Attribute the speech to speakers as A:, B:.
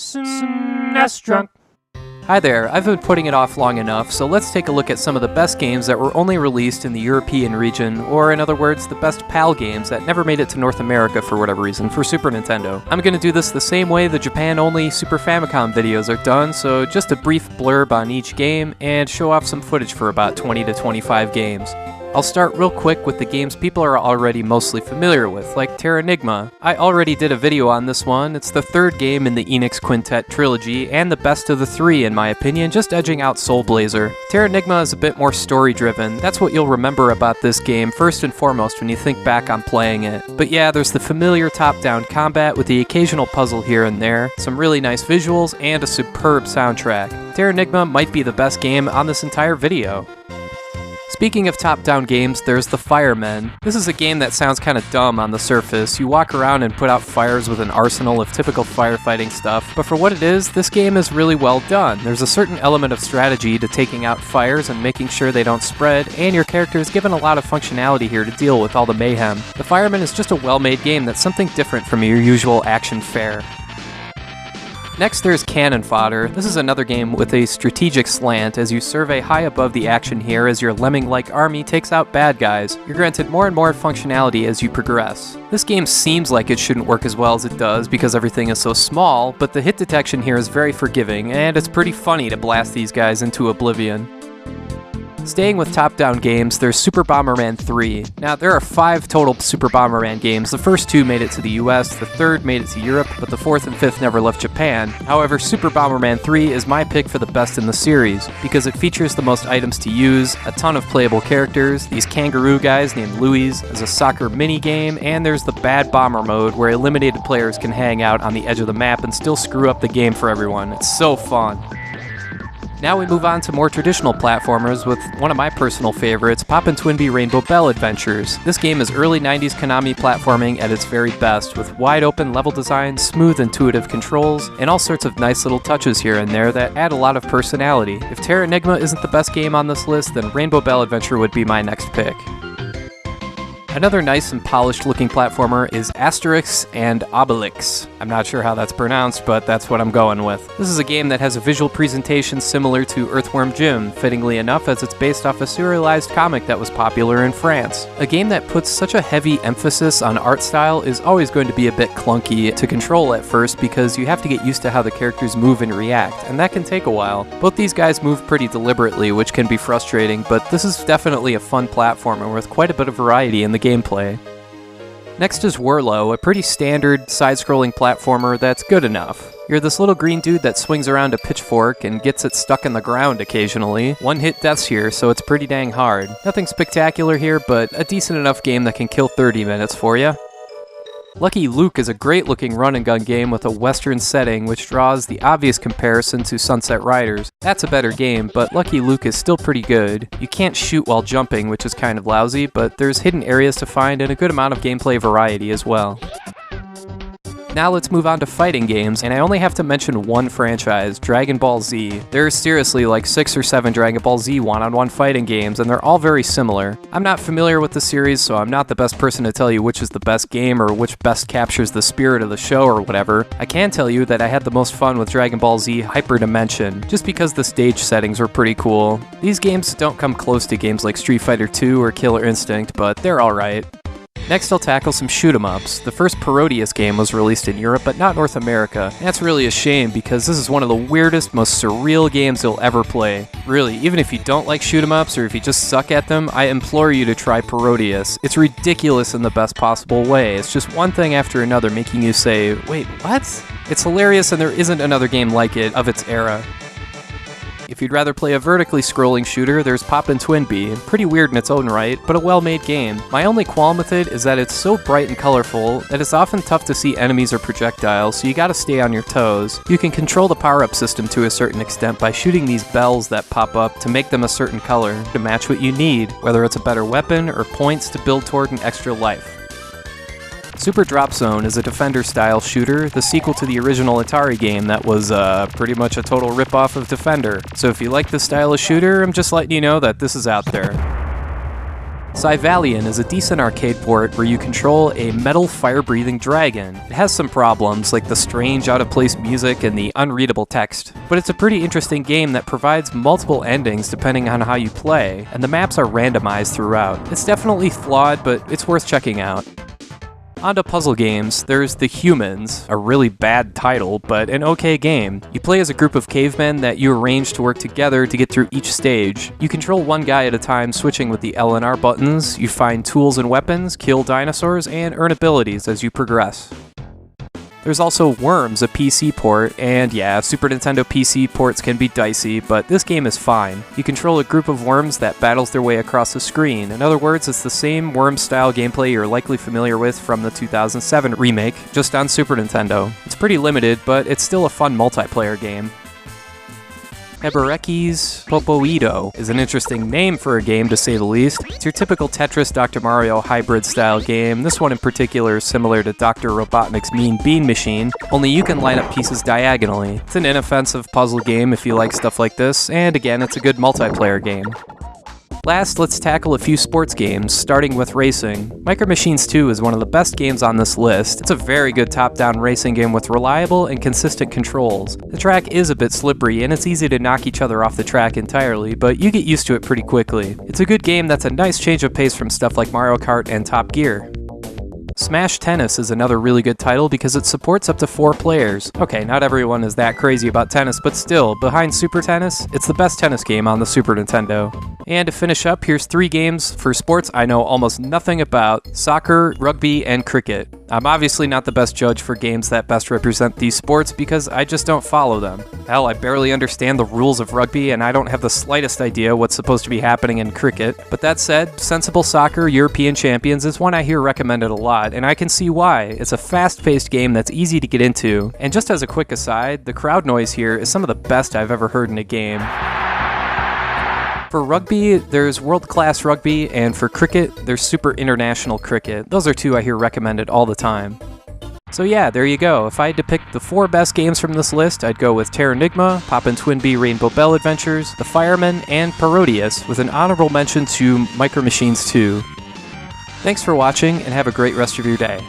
A: SNESdrunk.
B: Hi there, I've been putting it off long enough, so let's take a look at some of the best games that were only released in the European region, or in other words, the best PAL games that never made it to North America for whatever reason, for Super Nintendo. I'm gonna do this the same way the Japan-only Super Famicom videos are done, so just a brief blurb on each game, and show off some footage for about 20 to 25 games. I'll start real quick with the games people are already mostly familiar with, like Terranigma. I already did a video on this one. It's the third game in the Enix Quintet trilogy, and the best of the three in my opinion, just edging out Soul Blazer. Terranigma is a bit more story-driven. That's what you'll remember about this game first and foremost when you think back on playing it. But yeah, there's the familiar top-down combat with the occasional puzzle here and there, some really nice visuals, and a superb soundtrack. Terranigma might be the best game on this entire video. Speaking of top-down games, there's The Firemen. This is a game that sounds kind of dumb on the surface. You walk around and put out fires with an arsenal of typical firefighting stuff, but for what it is, this game is really well done. There's a certain element of strategy to taking out fires and making sure they don't spread, and your character is given a lot of functionality here to deal with all the mayhem. The Firemen is just a well-made game that's something different from your usual action fare. Next there's Cannon Fodder. This is another game with a strategic slant as you survey high above the action here as your lemming-like army takes out bad guys. You're granted more and more functionality as you progress. This game seems like it shouldn't work as well as it does because everything is so small, but the hit detection here is very forgiving, and it's pretty funny to blast these guys into oblivion. Staying with top-down games, there's Super Bomberman 3. Now, there are 5 total Super Bomberman games. The first 2 made it to the US, the third made it to Europe, but the 4th and 5th never left Japan. However, Super Bomberman 3 is my pick for the best in the series, because it features the most items to use, a ton of playable characters, these kangaroo guys named Louis, there's a soccer mini-game, and there's the Bad Bomber mode, where eliminated players can hang out on the edge of the map and still screw up the game for everyone. It's so fun. Now we move on to more traditional platformers with one of my personal favorites, Poppin' Twinbee Rainbow Bell Adventures. This game is early 90s Konami platforming at its very best, with wide open level design, smooth intuitive controls, and all sorts of nice little touches here and there that add a lot of personality. If Terranigma isn't the best game on this list, then Rainbow Bell Adventure would be my next pick. Another nice and polished looking platformer is Asterix and Obelix. I'm not sure how that's pronounced, but that's what I'm going with. This is a game that has a visual presentation similar to Earthworm Jim, fittingly enough as it's based off a serialized comic that was popular in France. A game that puts such a heavy emphasis on art style is always going to be a bit clunky to control at first because you have to get used to how the characters move and react, and that can take a while. Both these guys move pretty deliberately, which can be frustrating, but this is definitely a fun platformer with quite a bit of variety in the gameplay. Next is Whirlo, a pretty standard side-scrolling platformer that's good enough. You're this little green dude that swings around a pitchfork and gets it stuck in the ground occasionally. One-hit deaths here, so it's pretty dang hard. Nothing spectacular here, but a decent enough game that can kill 30 minutes for you. Lucky Luke is a great-looking run-and-gun game with a western setting which draws the obvious comparison to Sunset Riders. That's a better game, but Lucky Luke is still pretty good. You can't shoot while jumping, which is kind of lousy, but there's hidden areas to find and a good amount of gameplay variety as well. Now let's move on to fighting games, and I only have to mention one franchise, Dragon Ball Z. There's seriously like 6 or 7 Dragon Ball Z one-on-one fighting games, and they're all very similar. I'm not familiar with the series, so I'm not the best person to tell you which is the best game or which best captures the spirit of the show or whatever. I can tell you that I had the most fun with Dragon Ball Z Hyper Dimension, just because the stage settings were pretty cool. These games don't come close to games like Street Fighter 2 or Killer Instinct, but they're alright. Next I'll tackle some shoot-'em-ups. The first Parodius game was released in Europe, but not North America. And that's really a shame because this is one of the weirdest, most surreal games you'll ever play. Really, even if you don't like shoot-'em-ups or if you just suck at them, I implore you to try Parodius. It's ridiculous in the best possible way. It's just one thing after another making you say, wait, what? It's hilarious and there isn't another game like it of its era. If you'd rather play a vertically scrolling shooter, there's Poppin' Twinbee, pretty weird in its own right, but a well-made game. My only qualm with it is that it's so bright and colorful that it's often tough to see enemies or projectiles, so you gotta stay on your toes. You can control the power-up system to a certain extent by shooting these bells that pop up to make them a certain color to match what you need, whether it's a better weapon or points to build toward an extra life. Super Drop Zone is a Defender-style shooter, the sequel to the original Atari game that was pretty much a total rip-off of Defender. So if you like this style of shooter, I'm just letting you know that this is out there. Cyvalian is a decent arcade port where you control a metal fire-breathing dragon. It has some problems, like the strange out-of-place music and the unreadable text, but it's a pretty interesting game that provides multiple endings depending on how you play, and the maps are randomized throughout. It's definitely flawed, but it's worth checking out. On to puzzle games, there's The Humans, a really bad title, but an okay game. You play as a group of cavemen that you arrange to work together to get through each stage. You control one guy at a time, switching with the L and R buttons. You find tools and weapons, kill dinosaurs, and earn abilities as you progress. There's also Worms, a PC port, and yeah, Super Nintendo PC ports can be dicey, but this game is fine. You control a group of worms that battles their way across the screen. In other words, it's the same Worms-style gameplay you're likely familiar with from the 2007 remake, just on Super Nintendo. It's pretty limited, but it's still a fun multiplayer game. Ebereki's Popoito is an interesting name for a game, to say the least. It's your typical Tetris Dr. Mario hybrid-style game. This one in particular is similar to Dr. Robotnik's Mean Bean Machine, only you can line up pieces diagonally. It's an inoffensive puzzle game if you like stuff like this, and again, it's a good multiplayer game. Last, let's tackle a few sports games, starting with racing. Micro Machines 2 is one of the best games on this list. It's a very good top-down racing game with reliable and consistent controls. The track is a bit slippery, and it's easy to knock each other off the track entirely, but you get used to it pretty quickly. It's a good game that's a nice change of pace from stuff like Mario Kart and Top Gear. Smash Tennis is another really good title because it supports up to 4 players. Okay, not everyone is that crazy about tennis, but still, behind Super Tennis, it's the best tennis game on the Super Nintendo. And to finish up, here's 3 games for sports I know almost nothing about: soccer, rugby, and cricket. I'm obviously not the best judge for games that best represent these sports because I just don't follow them. Hell, I barely understand the rules of rugby, and I don't have the slightest idea what's supposed to be happening in cricket. But that said, Sensible Soccer European Champions is one I hear recommended a lot, and I can see why. It's a fast-paced game that's easy to get into, and just as a quick aside, the crowd noise here is some of the best I've ever heard in a game. For rugby, there's World Class Rugby, and for cricket, there's Super International Cricket. Those are 2 I hear recommended all the time. So yeah, there you go. If I had to pick the 4 best games from this list, I'd go with Terranigma, Poppin' Twinbee Rainbow Bell Adventures, The Fireman, and Parodius, with an honorable mention to Micro Machines 2. Thanks for watching, and have a great rest of your day.